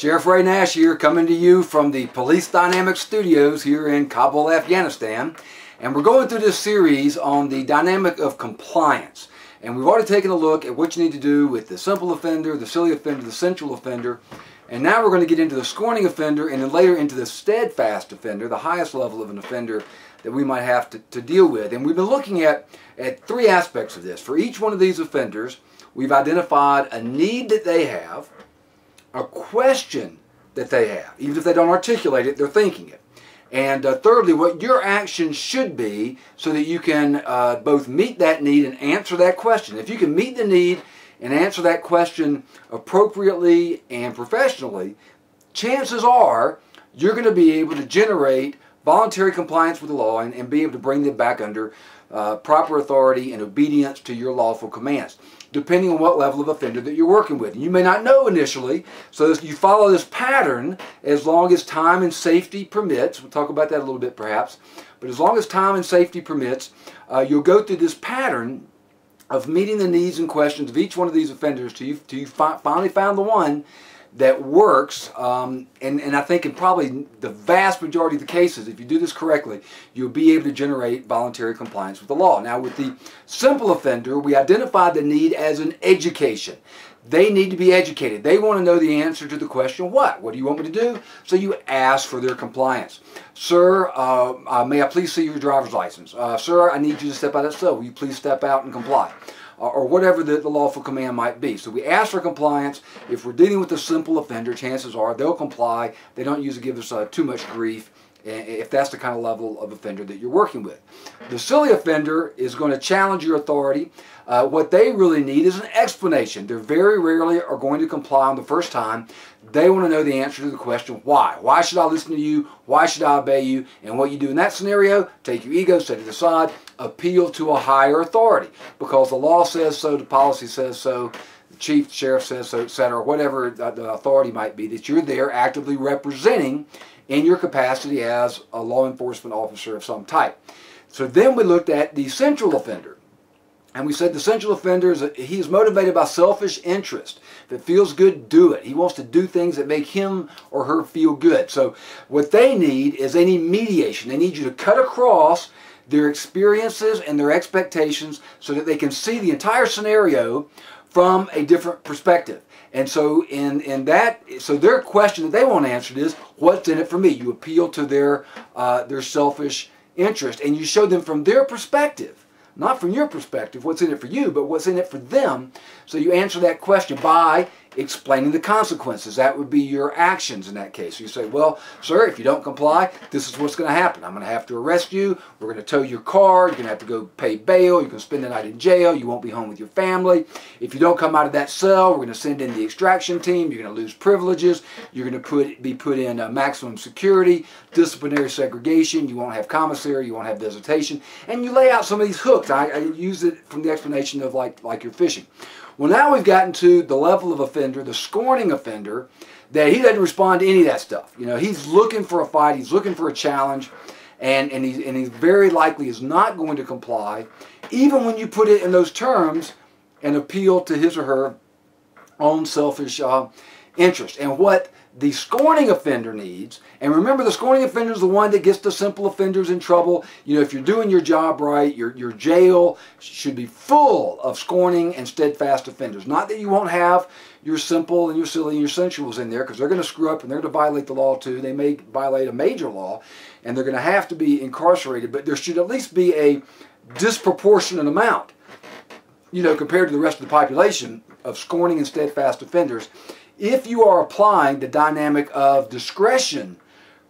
Sheriff Ray Nash here, coming to you from the Police Dynamic Studios here in Kabul, Afghanistan. And we're going through this series on the dynamic of compliance. And we've already taken a look at what you need to do with the simple offender, the silly offender, the central offender. And now we're going to get into the scorning offender and then later into the steadfast offender, the highest level of an offender that we might have to deal with. And we've been looking at three aspects of this. For each one of these offenders, we've identified a need that they have, a question that they have. Even if they don't articulate it, they're thinking it. And thirdly, what your actions should be so that you can both meet that need and answer that question. If you can meet the need and answer that question appropriately and professionally, chances are you're going to be able to generate voluntary compliance with the law and be able to bring them back under proper authority and obedience to your lawful commands, depending on what level of offender that you're working with. You may not know initially, so you follow this pattern as long as time and safety permits. We'll talk about that a little bit perhaps, but as long as time and safety permits, you'll go through this pattern of meeting the needs and questions of each one of these offenders till you finally found the one that works, and I think in probably the vast majority of the cases, if you do this correctly, you'll be able to generate voluntary compliance with the law. Now with the simple offender, we identified the need as an education. They need to be educated. They want to know the answer to the question, what? What do you want me to do? So you ask for their compliance. Sir, may I please see your driver's license? Sir, I need you to step out of the cell. Will you please step out and comply? Or whatever the lawful command might be. So we ask for compliance. If we're dealing with a simple offender, chances are they'll comply. They don't usually give us too much grief if that's the kind of level of offender that you're working with. The silly offender is going to challenge your authority. What they really need is an explanation. They very rarely are going to comply on the first time. They want to know the answer to the question, why? Why should I listen to you? Why should I obey you? And what you do in that scenario, take your ego, set it aside, appeal to a higher authority. Because the law says so, the policy says so, the chief, the sheriff says so, etc., whatever the authority might be that you're there actively representing in your capacity as a law enforcement officer of some type. So then we looked at the central offender. And we said the central offender, he is motivated by selfish interest. If it feels good, do it. He wants to do things that make him or her feel good. So what they need is they need mediation. They need you to cut across their experiences and their expectations so that they can see the entire scenario from a different perspective. And so so their question that they want answered is, what's in it for me? You appeal to their selfish interest and you show them from their perspective. Not from your perspective, what's in it for you, but what's in it for them. So you answer that question by explaining the consequences. That would be your actions in that case. You say, well, sir, if you don't comply, this is what's going to happen. I'm going to have to arrest you. We're going to tow your car. You're going to have to go pay bail. You're going to spend the night in jail. You won't be home with your family. If you don't come out of that cell, we're going to send in the extraction team. You're going to lose privileges. You're going to be put in maximum security, disciplinary segregation. You won't have commissary. You won't have visitation. And you lay out some of these hooks. I use it from the explanation of like you're fishing. Well, now we've gotten to the level of offender, the scorning offender, that he doesn't respond to any of that stuff. You know, he's looking for a fight, he's looking for a challenge, and he very likely is not going to comply, even when you put it in those terms and appeal to his or her own selfish interest. And what the scorning offender needs, and remember the scorning offender is the one that gets the simple offenders in trouble. You know, if you're doing your job right, your jail should be full of scorning and steadfast offenders. Not that you won't have your simple and your silly and your sensuals in there, because they're going to screw up and they're going to violate the law too. They may violate a major law and they're going to have to be incarcerated, but there should at least be a disproportionate amount, you know, compared to the rest of the population of scorning and steadfast offenders. If you are applying the dynamic of discretion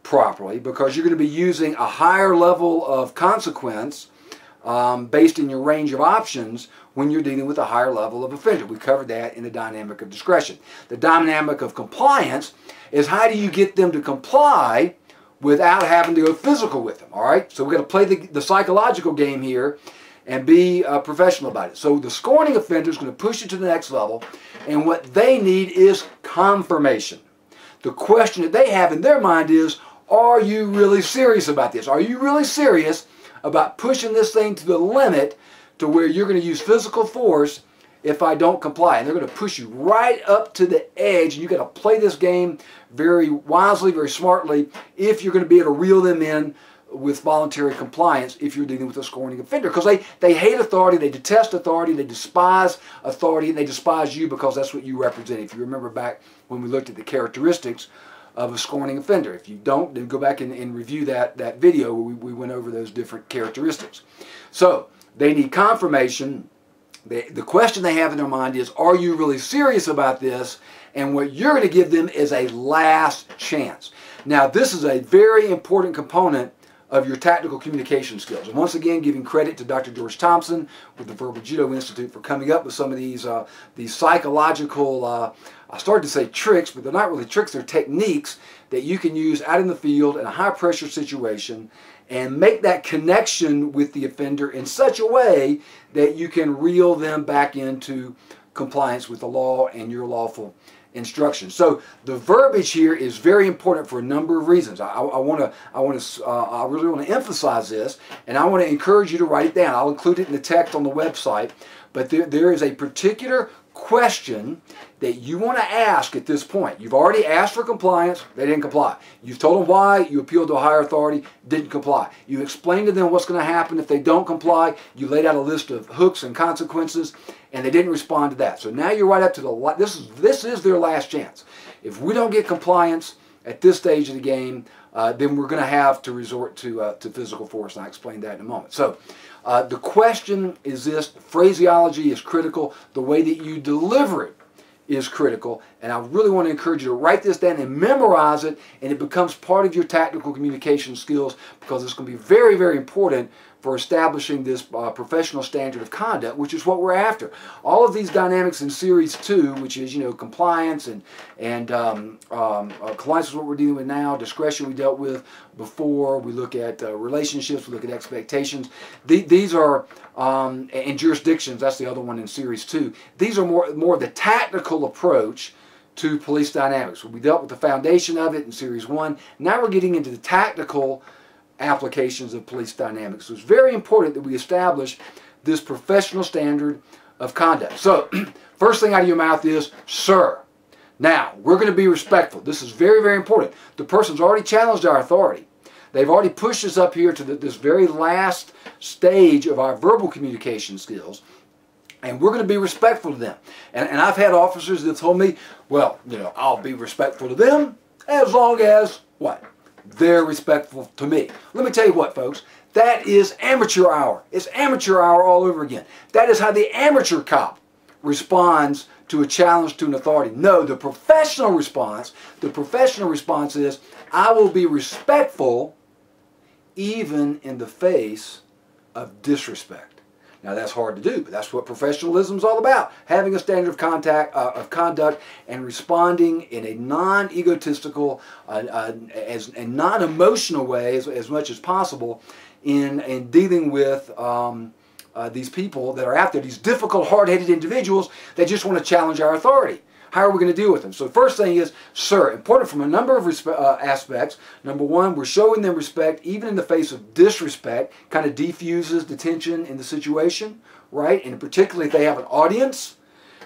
properly, because you're going to be using a higher level of consequence based in your range of options when you're dealing with a higher level of offender. We covered that in the dynamic of discretion. The dynamic of compliance is how do you get them to comply without having to go physical with them, all right? So we're going to play the psychological game here and be professional about it. So the scorning offender is going to push it to the next level, and what they need is confirmation. The question that they have in their mind is, are you really serious about this? Are you really serious about pushing this thing to the limit to where you're going to use physical force if I don't comply. And they're going to push you right up to the edge, and you've got to play this game very wisely, very smartly, if you're going to be able to reel them in with voluntary compliance if you're dealing with a scorning offender. Because they hate authority, they detest authority, they despise authority, and they despise you because that's what you represent. If you remember back when we looked at the characteristics of a scorning offender. If you don't, then go back and review that video where we went over those different characteristics. So they need confirmation. The question they have in their mind is, are you really serious about this? And what you're going to give them is a last chance. Now, this is a very important component of your tactical communication skills. And once again, giving credit to Dr. George Thompson with the Verbal Judo Institute for coming up with some of these psychological, I started to say tricks, but they're not really tricks, they're techniques that you can use out in the field in a high pressure situation and make that connection with the offender in such a way that you can reel them back into compliance with the law and your lawful instruction. So the verbiage here is very important for a number of reasons. I really want to emphasize this, and I want to encourage you to write it down. I'll include it in the text on the website, but there is a particular question that you want to ask at this point. You've already asked for compliance, they didn't comply. You've told them why, you appealed to a higher authority, didn't comply. You explained to them what's going to happen if they don't comply. You laid out a list of hooks and consequences, and they didn't respond to that. So now you're right up to the, this is their last chance. If we don't get compliance at this stage of the game, then we're going to have to resort to physical force, and I'll explain that in a moment. So the question is this: phraseology is critical. The way that you deliver it is critical, and I really want to encourage you to write this down and memorize it, and it becomes part of your tactical communication skills, because it's going to be very, very important for establishing this professional standard of conduct, which is what we're after. All of these dynamics in Series 2, which is, compliance and compliance is what we're dealing with now, discretion we dealt with before, we look at relationships, we look at expectations. These are, and jurisdictions, that's the other one in Series 2. These are more the tactical approach to police dynamics. We dealt with the foundation of it in Series 1. Now we're getting into the tactical applications of police dynamics. So it's very important that we establish this professional standard of conduct. So, first thing out of your mouth is, sir. Now, we're going to be respectful. This is very, very important. The person's already challenged our authority. They've already pushed us up here to this very last stage of our verbal communication skills, and we're going to be respectful to them. And I've had officers that told me, well, I'll be respectful to them as long as, what? They're respectful to me. Let me tell you what, folks, that is amateur hour. It's amateur hour all over again. That is how the amateur cop responds to a challenge to an authority. No, the professional response is, I will be respectful even in the face of disrespect. Now that's hard to do, but that's what professionalism is all about. Having a standard of conduct and responding in a non-egotistical and non-emotional way as much as possible in dealing with these people that are out there, these difficult, hard-headed individuals that just want to challenge our authority. How are we going to deal with them? So the first thing is, sir, important from a number of aspects. Number one, we're showing them respect even in the face of disrespect. Kind of defuses the tension in the situation, right? And particularly if they have an audience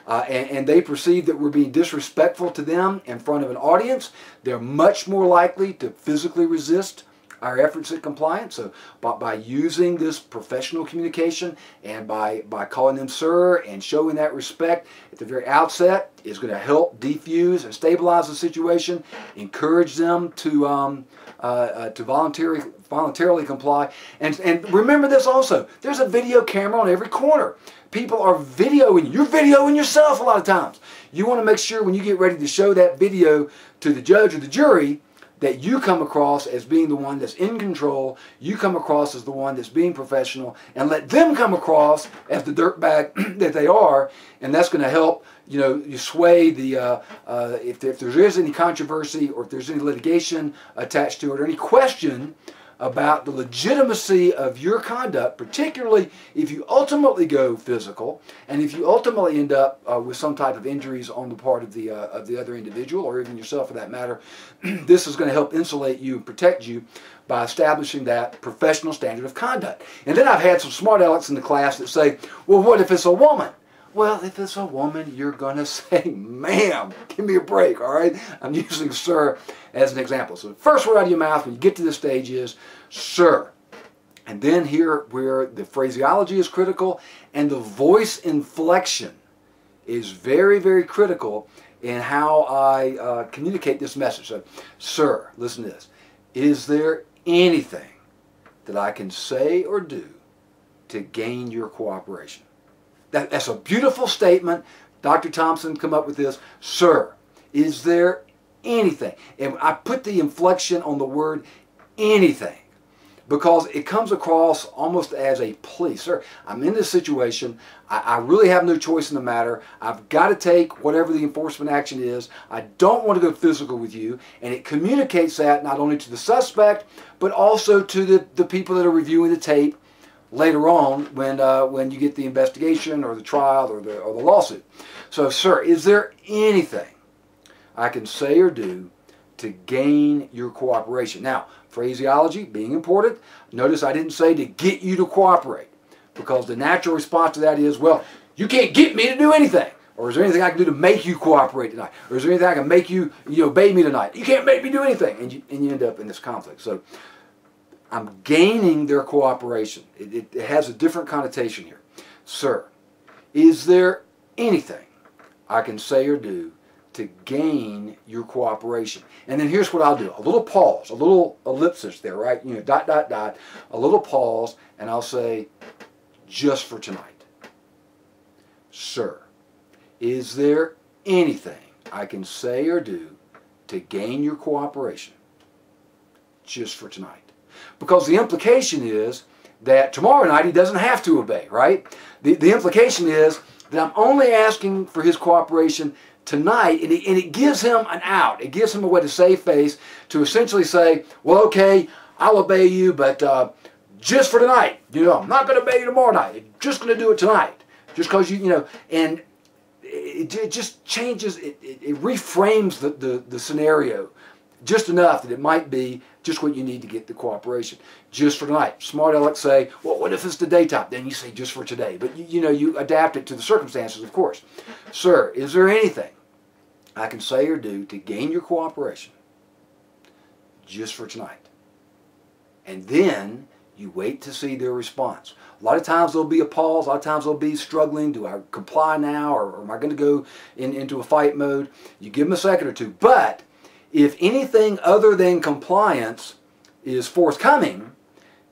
and they perceive that we're being disrespectful to them in front of an audience, they're much more likely to physically resist our efforts at compliance. So by using this professional communication and by calling them sir and showing that respect at the very outset is going to help defuse and stabilize the situation, encourage them to voluntarily comply. And remember this also, there's a video camera on every corner. People are videoing. You're videoing yourself a lot of times. You want to make sure when you get ready to show that video to the judge or the jury that you come across as being the one that's in control, you come across as the one that's being professional, and let them come across as the dirtbag that they are, and that's going to help, you sway the, if there is any controversy or if there's any litigation attached to it or any question about the legitimacy of your conduct, particularly if you ultimately go physical and if you ultimately end up with some type of injuries on the part of the other individual or even yourself for that matter. This is going to help insulate you and protect you by establishing that professional standard of conduct. And then I've had some smart alecks in the class that say, well, what if it's a woman? Well, if it's a woman, you're going to say, ma'am, give me a break, all right? I'm using sir as an example. So the first word out of your mouth when you get to this stage is sir. And then here where the phraseology is critical and the voice inflection is very, very critical in how I communicate this message. So, sir, listen to this. Is there anything that I can say or do to gain your cooperation? That's a beautiful statement. Dr. Thompson come up with this. Sir, is there anything? And I put the inflection on the word anything because it comes across almost as a plea. Sir, I'm in this situation. I really have no choice in the matter. I've got to take whatever the enforcement action is. I don't want to go physical with you. And it communicates that not only to the suspect, but also to the people that are reviewing the tape later on when you get the investigation or the trial or the lawsuit. So, sir, is there anything I can say or do to gain your cooperation? Now, phraseology being important, notice I didn't say to get you to cooperate, because the natural response to that is, well, you can't get me to do anything. Or is there anything I can do to make you cooperate tonight? Or is there anything I can make you obey me tonight? You can't make me do anything. And you end up in this conflict. So I'm gaining their cooperation. It has a different connotation here. Sir, is there anything I can say or do to gain your cooperation? And then here's what I'll do. A little pause, a little ellipsis there, right? Dot, dot, dot, a little pause, and I'll say, just for tonight. Sir, is there anything I can say or do to gain your cooperation? Just for tonight. Because the implication is that tomorrow night he doesn't have to obey, right? The implication is that I'm only asking for his cooperation tonight, and it gives him an out. It gives him a way to save face, to essentially say, well, okay, I'll obey you, but just for tonight. I'm not going to obey you tomorrow night. I'm just going to do it tonight. Just because and it just changes, it reframes the scenario just enough that it might be just what you need to get the cooperation. Just for tonight. Smart aleck say, well, what if it's the daytime? Then you say just for today. But you adapt it to the circumstances, of course. Sir, is there anything I can say or do to gain your cooperation just for tonight? And then you wait to see their response. A lot of times there'll be a pause. A lot of times they'll be struggling. Do I comply now, or am I going to go into a fight mode? You give them a second or two. But if anything other than compliance is forthcoming,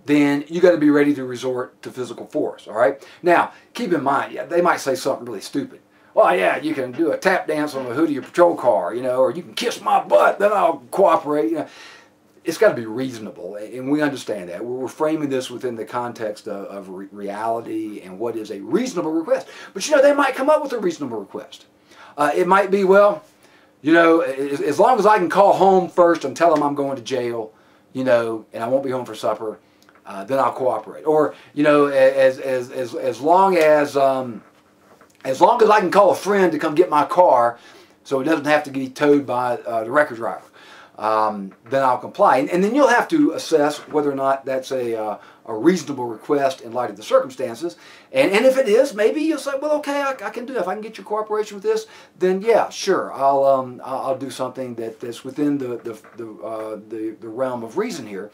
then you got to be ready to resort to physical force, all right? Now, keep in mind, they might say something really stupid. Well, yeah, you can do a tap dance on the hood of your patrol car, or you can kiss my butt, then I'll cooperate. It's got to be reasonable, and we understand that. We're framing this within the context of reality and what is a reasonable request. But, they might come up with a reasonable request. It might be, well, as long as I can call home first and tell them I'm going to jail, and I won't be home for supper, then I'll cooperate. Or, as long as I can call a friend to come get my car so it doesn't have to be towed by the record driver, then I'll comply. And then you'll have to assess whether or not that's a reasonable request in light of the circumstances. And if it is, maybe you'll say, well, okay, I can do it. If I can get your cooperation with this, then yeah, sure, I'll do something that's within the realm of reason here.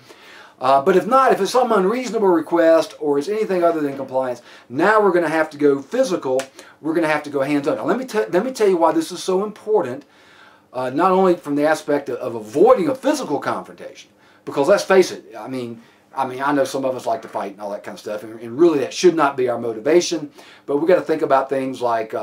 But if not, if it's some unreasonable request or it's anything other than compliance, now we're going to have to go physical. We're going to have to go hands-on. Now, let me tell you why this is so important. Not only from the aspect of avoiding a physical confrontation, because let's face it, I mean, I know some of us like to fight and all that kind of stuff, and really that should not be our motivation. But we've got to think about things like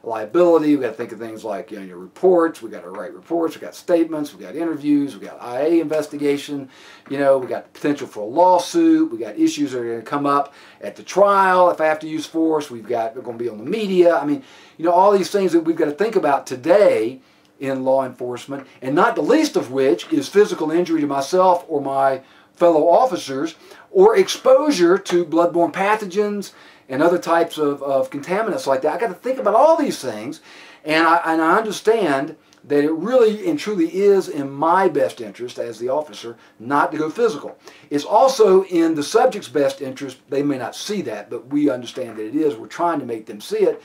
liability. We've got to think of things like your reports. We've got to write reports. We've got statements. We've got interviews. We've got IA investigation. We've got potential for a lawsuit. We've got issues that are going to come up at the trial if I have to use force. We're going to be on the media. I mean, all these things that we've got to think about today in law enforcement, and not the least of which is physical injury to myself or my fellow officers, or exposure to bloodborne pathogens and other types of contaminants like that. I got to think about all these things, and I understand that it really and truly is in my best interest as the officer not to go physical. It's also in the subject's best interest. They may not see that, but we understand that it is. We're trying to make them see it.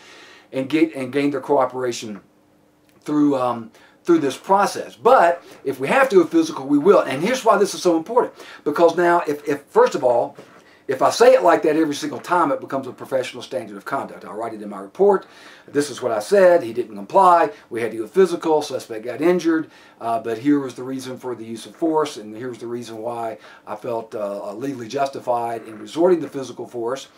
and gain their cooperation through this process. But if we have to do a physical, we will. And here's why this is so important. Because now, if first of all, if I say it like that every single time, it becomes a professional standard of conduct. I'll write it in my report. This is what I said. He didn't comply. We had to do a physical. Suspect got injured. But here was the reason for the use of force, and here's the reason why I felt legally justified in resorting to physical force.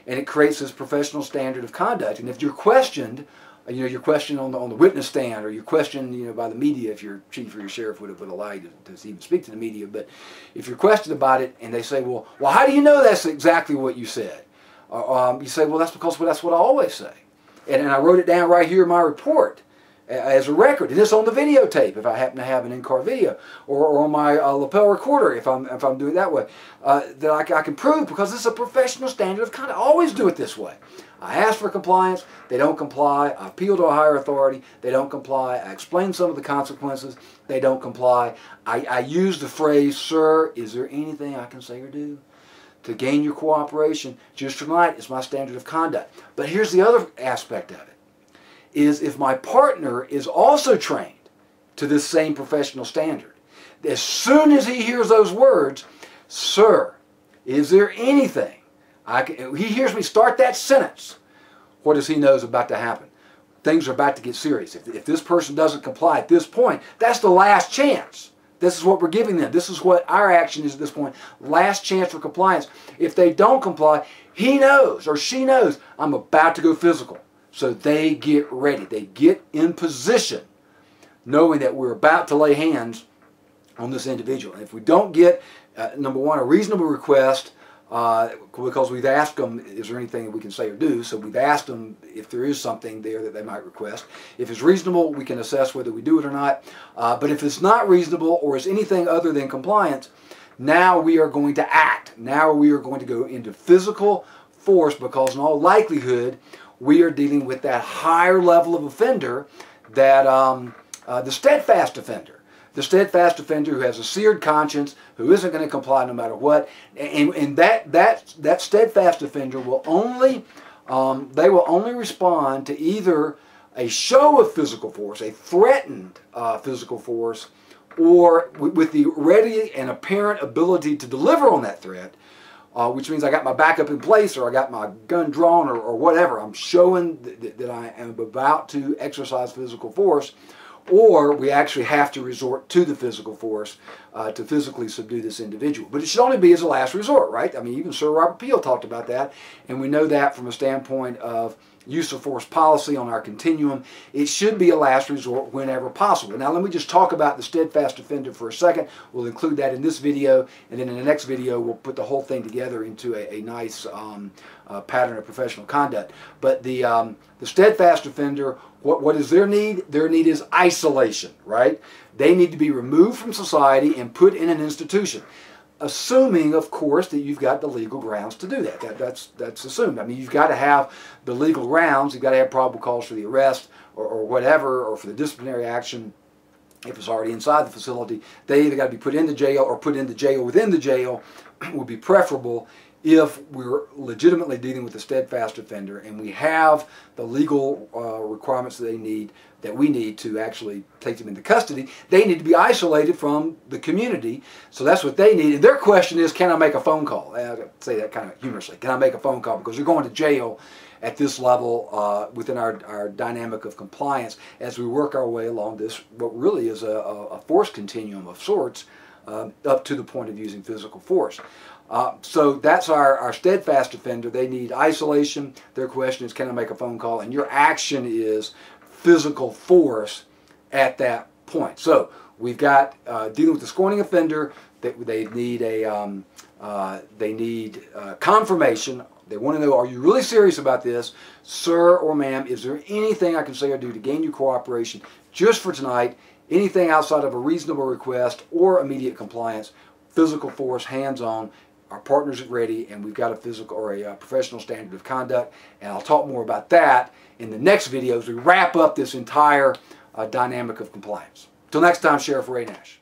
And it creates this professional standard of conduct. And if you're questioned, you're questioned on the witness stand, or you're questioned, by the media, if your chief or your sheriff would allow you to even speak to the media. But if you're questioned about it, and they say, well, how do you know that's exactly what you said? You say, well, that's because that's what I always say, and I wrote it down right here in my report as a record, and it's on the videotape if I happen to have an in-car video, or on my lapel recorder if I'm doing it that way, that I can prove, because it's a professional standard of conduct. I always do it this way. I ask for compliance, they don't comply. I appeal to a higher authority, they don't comply. I explain some of the consequences, they don't comply. I use the phrase, sir, is there anything I can say or do to gain your cooperation? Just tonight is my standard of conduct. But here's the other aspect of it, is if my partner is also trained to this same professional standard, as soon as he hears those words, sir, is there anything he hears me start that sentence, what does he know is about to happen? Things are about to get serious. If this person doesn't comply at this point, that's the last chance. This is what we're giving them. This is what our action is at this point. Last chance for compliance. If they don't comply, he knows or she knows I'm about to go physical. So they get ready. They get in position knowing that we're about to lay hands on this individual. And if we don't get, number one, a reasonable request, because we've asked them, is there anything that we can say or do? So we've asked them if there is something there that they might request. If it's reasonable, we can assess whether we do it or not. But if it's not reasonable or it's anything other than compliance, now we are going to act. Now we are going to go into physical force, because in all likelihood, we are dealing with that higher level of offender, that the steadfast offender. The steadfast offender who has a seared conscience, who isn't going to comply no matter what, and that steadfast offender will only respond to either a show of physical force, a threatened physical force, or with the ready and apparent ability to deliver on that threat, which means I got my backup in place, or I got my gun drawn, or whatever. I'm showing that I am about to exercise physical force. Or we actually have to resort to the physical force to physically subdue this individual. But it should only be as a last resort, right? I mean, even Sir Robert Peel talked about that, and we know that from a standpoint of use of force policy on our continuum. It should be a last resort whenever possible. Now let me just talk about the steadfast offender for a second. We'll include that in this video, and then in the next video we'll put the whole thing together into a nice pattern of professional conduct. But the steadfast offender, what is their need? Their need is isolation, right? They need to be removed from society and put in an institution. Assuming, of course, that you've got the legal grounds to do that. That's assumed. I mean, you've got to have the legal grounds. You've got to have probable cause for the arrest or whatever, or for the disciplinary action if it's already inside the facility. They either got to be put into jail or put into jail within the jail would be preferable if we're legitimately dealing with a steadfast offender and we have the legal requirements that we need to actually take them into custody. They need to be isolated from the community, so that's what they need. And their question is, can I make a phone call? I say that kind of humorously. Can I make a phone call? Because they're going to jail at this level within our dynamic of compliance as we work our way along this, what really is a force continuum of sorts, up to the point of using physical force. So that's our steadfast offender. They need isolation. Their question is, can I make a phone call? And your action is physical force at that point. So we've got dealing with the scorning offender. They need confirmation. They want to know, are you really serious about this? Sir or ma'am, is there anything I can say or do to gain your cooperation just for tonight? Anything outside of a reasonable request or immediate compliance, physical force, hands-on. Our partners are ready, and we've got a physical or a professional standard of conduct. And I'll talk more about that in the next video as we wrap up this entire dynamic of compliance. Till next time, Sheriff Ray Nash.